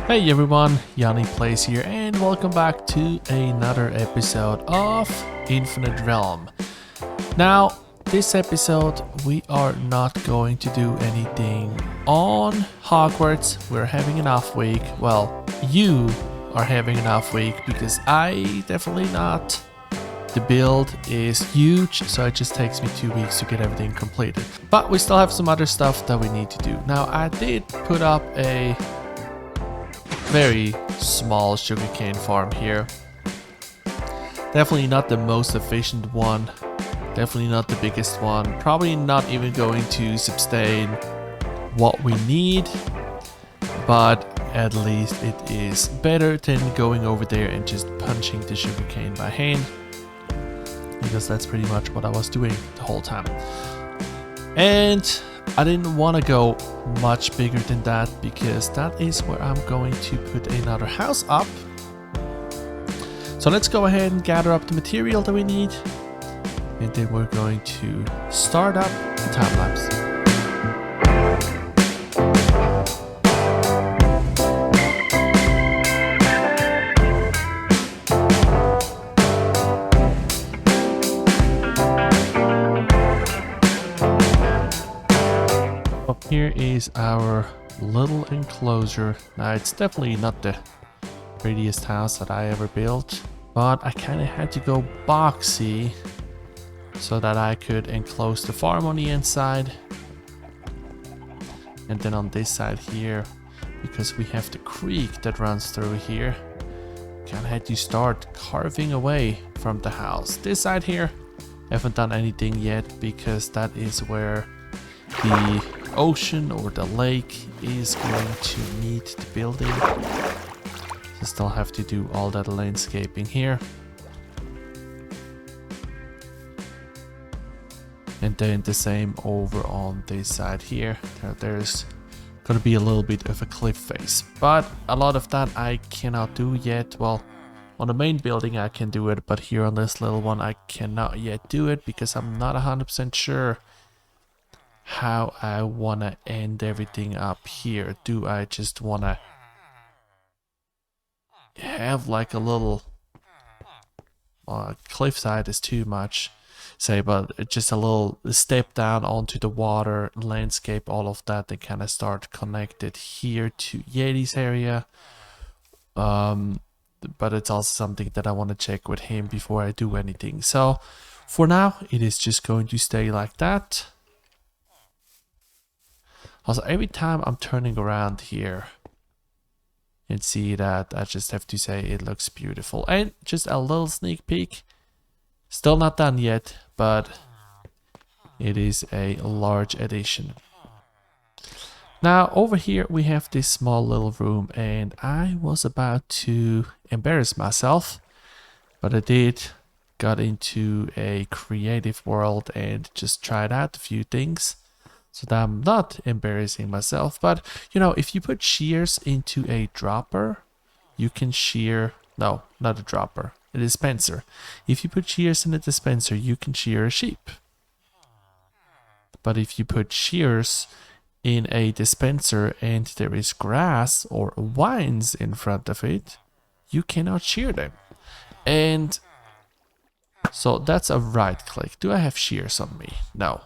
Hey everyone, Yanni Plays here and welcome back to another episode of Infinite Realm. Now, this episode we are not going to do anything on Hogwarts. We're having an off week. Well, you are having an off week because I definitely not. The build is huge, so it just takes me 2 weeks to get everything completed. But we still have some other stuff that we need to do. Now, I did put up a very small sugarcane farm here. Definitely not the most efficient one. Definitely not the biggest one. Probably not even going to sustain what we need. But at least it is better than going over there and just punching the sugarcane by hand. Because that's pretty much what I was doing the whole time. And I didn't want to go much bigger than that because that is where I'm going to put another house up. So let's go ahead and gather up the material that we need, and then we're going to start up the time lapse. Up here is our little enclosure. Now it's definitely not the prettiest house that I ever built, but I kind of had to go boxy so that I could enclose the farm on the inside, and then on this side here, because we have the creek that runs through here, kind of had to start carving away from the house. This side here, I haven't done anything yet because that is where the ocean or the lake is going to meet the building. So still have to do all that landscaping here. And then the same over on this side here. There's gonna be a little bit of a cliff face, but a lot of that I cannot do yet. Well, on the main building I can do it, but here on this little one I cannot yet do it because I'm not 100% sure how I wanna end everything up here. Do I just wanna have like a little cliffside is too much, say, but just a little step down onto the water, landscape, all of that, they kind of start connected here to Yeti's area. But it's also something that I want to check with him before I do anything. So for now, it is just going to stay like that. Also, every time I'm turning around here and see that, I just have to say it looks beautiful. And just a little sneak peek. Still not done yet, but it is a large addition. Now over here we have this small little room, and I was about to embarrass myself, but I did got into a creative world and just tried out a few things so that I'm not embarrassing myself. But you know, if you put shears into a dropper, you can shear, no, not a dropper, a dispenser. If you put shears in a dispenser, you can shear a sheep. But if you put shears in a dispenser and there is grass or vines in front of it, you cannot shear them. And so that's a right click. Do I have shears on me? No.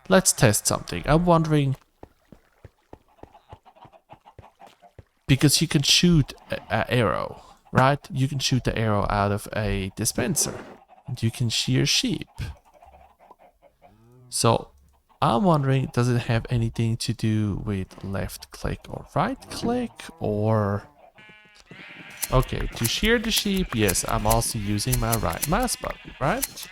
Let's test something. I'm wondering, because you can shoot an arrow, right? You can shoot the arrow out of a dispenser and you can shear sheep. So I'm wondering, does it have anything to do with left click or right click, or... Okay, to shear the sheep, yes, I'm also using my right mouse button, right?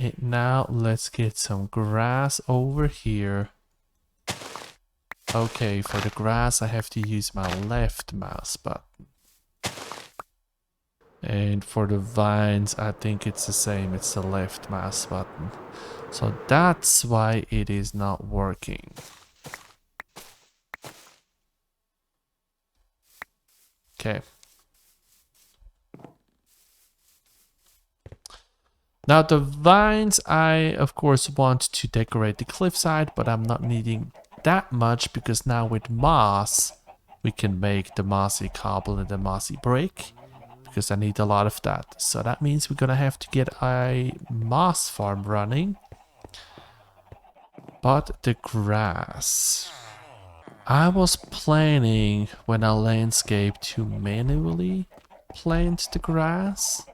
And now let's get some grass over here. Okay, for the grass I have to use my left mouse button. And for the vines, I think it's the same, it's the left mouse button. So that's why it is not working. Okay. Now the vines, I of course want to decorate the cliffside, but I'm not needing that much because now with moss, we can make the mossy cobble and the mossy brick because I need a lot of that. So that means we're gonna have to get a moss farm running. But the grass. I was planning when I landscape to manually plant the grass.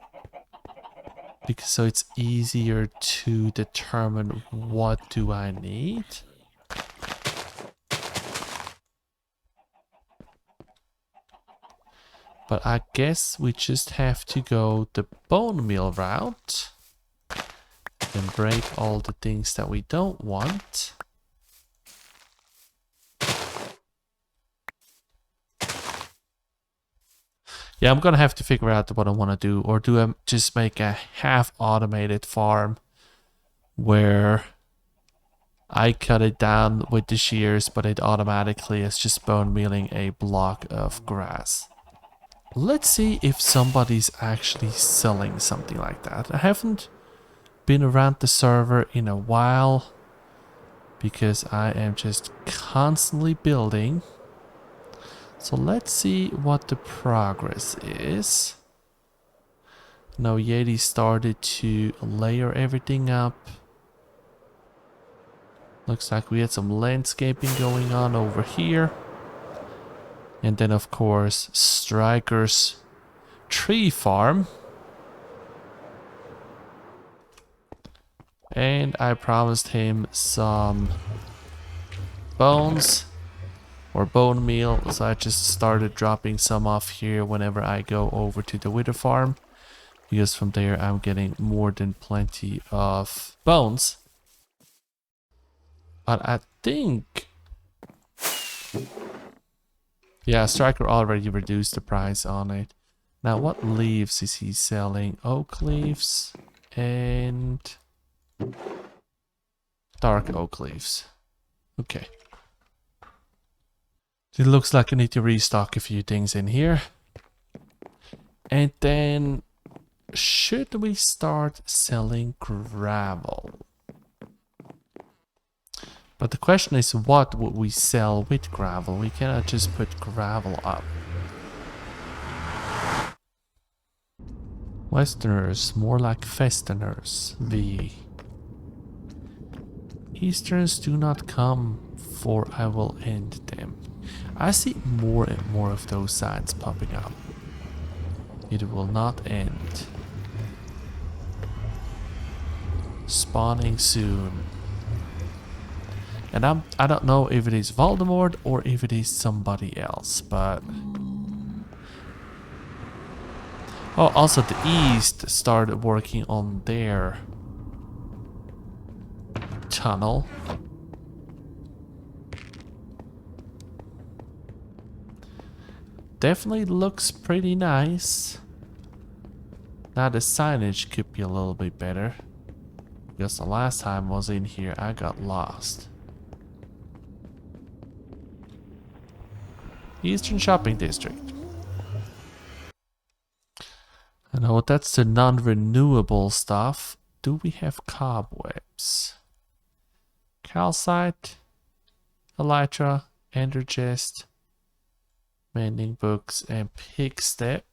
Because so it's easier to determine what do I need. But I guess we just have to go the bone meal route. And break all the things that we don't want. Yeah, I'm gonna have to figure out what I want to do. Or do I just make a half automated farm where I cut it down with the shears, but it automatically is just bone mealing a block of grass. Let's see if somebody's actually selling something like that. I haven't been around the server in a while because I am just constantly building. So let's see what the progress is. Now Yeti started to layer everything up. Looks like we had some landscaping going on over here. And then of course Striker's tree farm. And I promised him some bones or bone meal, so I just started dropping some off here whenever I go over to the wither farm, because from there I'm getting more than plenty of bones. But I think, yeah, Striker already reduced the price on it. Now what leaves is he selling? Oak leaves and dark oak leaves. Okay. It looks like I need to restock a few things in here. And then should we start selling gravel? But the question is, what would we sell with gravel? We cannot just put gravel up. Westerners, more like Westerners. V. Easterns do not come, for I will end them. I see more and more of those signs popping up. It will not end. Spawning soon. And I don't know if it is Voldemort or if it is somebody else, but... Oh, also the East started working on their tunnel. Definitely looks pretty nice. Now the signage could be a little bit better, because the last time I was in here I got lost. Eastern Shopping District. I know that's the non-renewable stuff. Do we have cobwebs? Calcite, elytra, endergist, mending books, and pig step.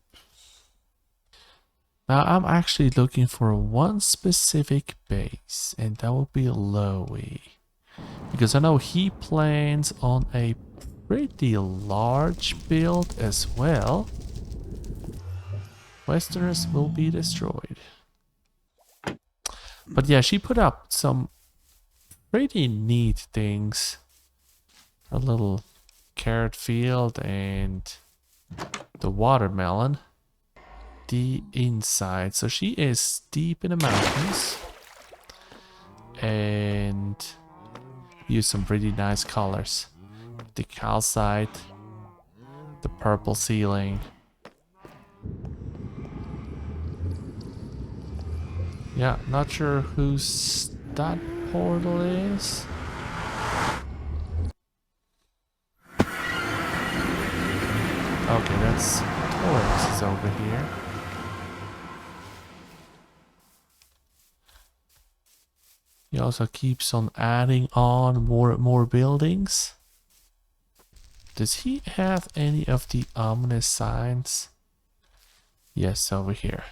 Now I'm actually looking for one specific base, and that will be Lowy, because I know he plans on a pretty large build as well. Westerners will be destroyed. But yeah, she put up some pretty neat things. A little carrot field and the watermelon. The inside. So she is deep in the mountains. And use some pretty nice colors. The calcite, the purple ceiling. Yeah, not sure whose that portal is. Okay, that's Taurus is over here. He also keeps on adding on more buildings. Does he have any of the ominous signs? Yes, over here.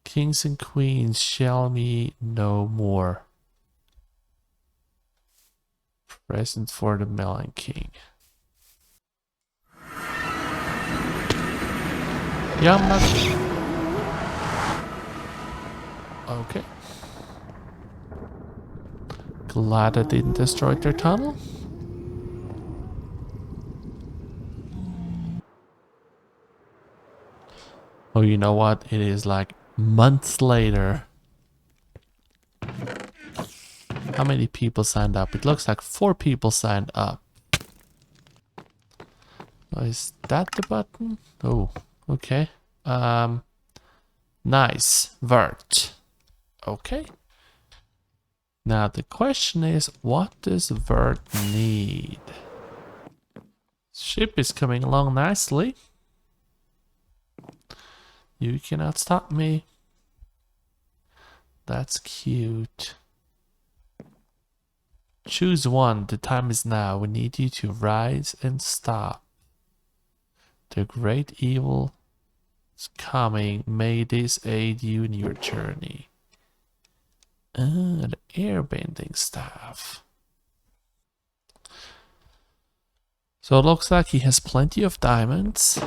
Kings and queens shall me no more. Present for the Melon King. Yeah, I'm not... Okay. Glad I didn't destroy their tunnel. Oh, you know what? It is like months later. How many people signed up? It looks like 4 people signed up. Oh, is that the button? Oh, okay. Nice. Vert. Okay. Now the question is, what does Vert need? Ship is coming along nicely. You cannot stop me. That's cute. Choose one. The time is now. We need you to rise and stop. The great evil is coming. May this aid you in your journey. The airbending staff. So it looks like he has plenty of diamonds.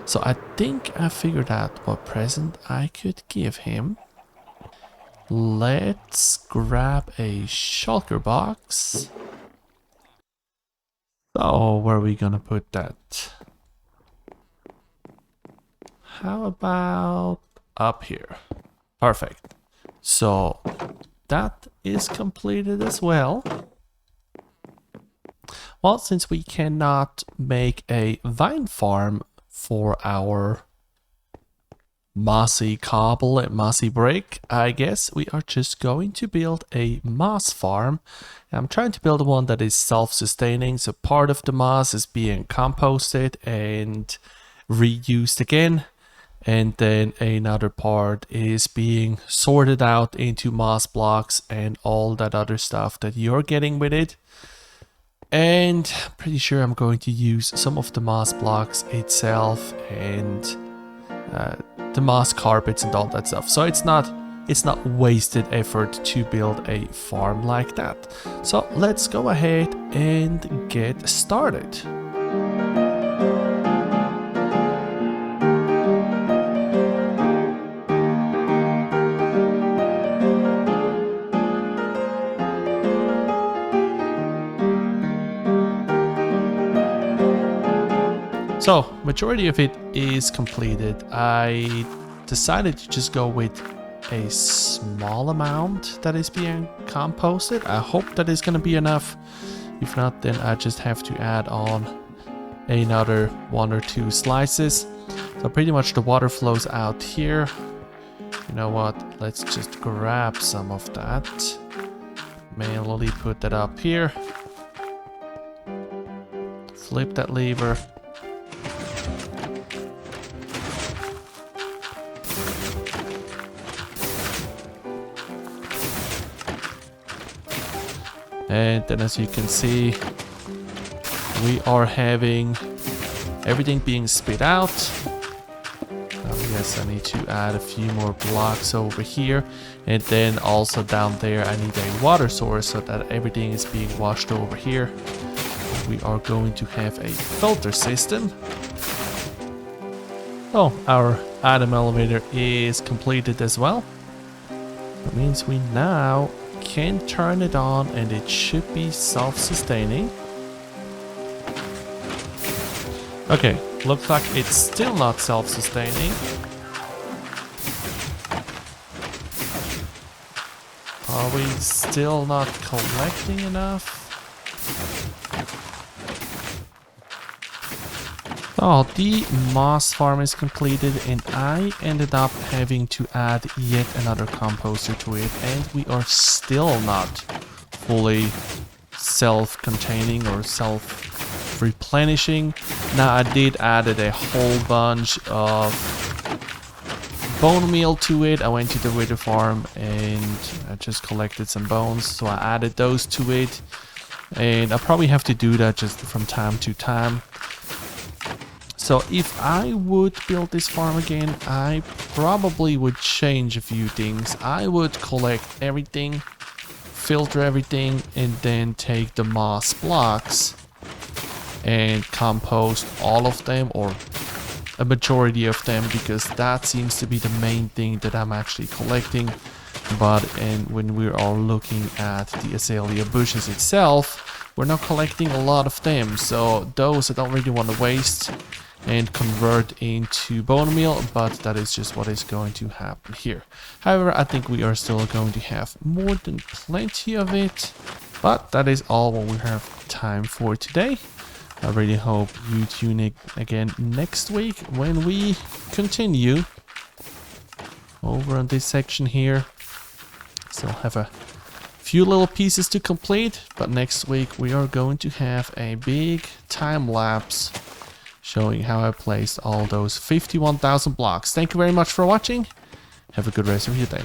So I think I figured out what present I could give him. Let's grab a shulker box. So where are we gonna put that? How about up here? Perfect. So that is completed as well. Well, since we cannot make a vine farm for our mossy cobble and mossy brick, I guess we are just going to build a moss farm. I'm trying to build one that is self-sustaining, so part of the moss is being composted and reused again, and then another part is being sorted out into moss blocks and all that other stuff that you're getting with it. And I'm pretty sure I'm going to use some of the moss blocks itself and the moss carpets and all that stuff. So it's not wasted effort to build a farm like that. So let's go ahead and get started. So, majority of it is completed. I decided to just go with a small amount that is being composted. I hope that is going to be enough. If not, then I just have to add on another 1 or 2 slices. So pretty much the water flows out here. You know what? Let's just grab some of that. Manually put that up here. Flip that lever. And then as you can see, we are having everything being spit out. Yes, I need to add a few more blocks over here. And then also down there, I need a water source so that everything is being washed over here. We are going to have a filter system. Oh, our Atom elevator is completed as well. That means we now can turn it on and it should be self-sustaining. Okay, looks like it's still not self-sustaining. Are we still not collecting enough? Oh, the moss farm is completed and I ended up having to add yet another composter to it, and we are still not fully self-containing or self-replenishing. Now I did added a whole bunch of bone meal to it. I went to the wither farm and I just collected some bones, so I added those to it. And I probably have to do that just from time to time. So if I would build this farm again, I probably would change a few things. I would collect everything, filter everything, and then take the moss blocks and compost all of them, or a majority of them, because that seems to be the main thing that I'm actually collecting. But when we are looking at the azalea bushes itself, we're not collecting a lot of them, so those I don't really want to waste and convert into bone meal, but that is just what is going to happen here. However, I think we are still going to have more than plenty of it, but that is all what we have time for today. I really hope you tune in again next week when we continue over on this section here. Still have a few little pieces to complete, but next week we are going to have a big time lapse showing how I placed all those 51,000 blocks. Thank you very much for watching. Have a good rest of your day.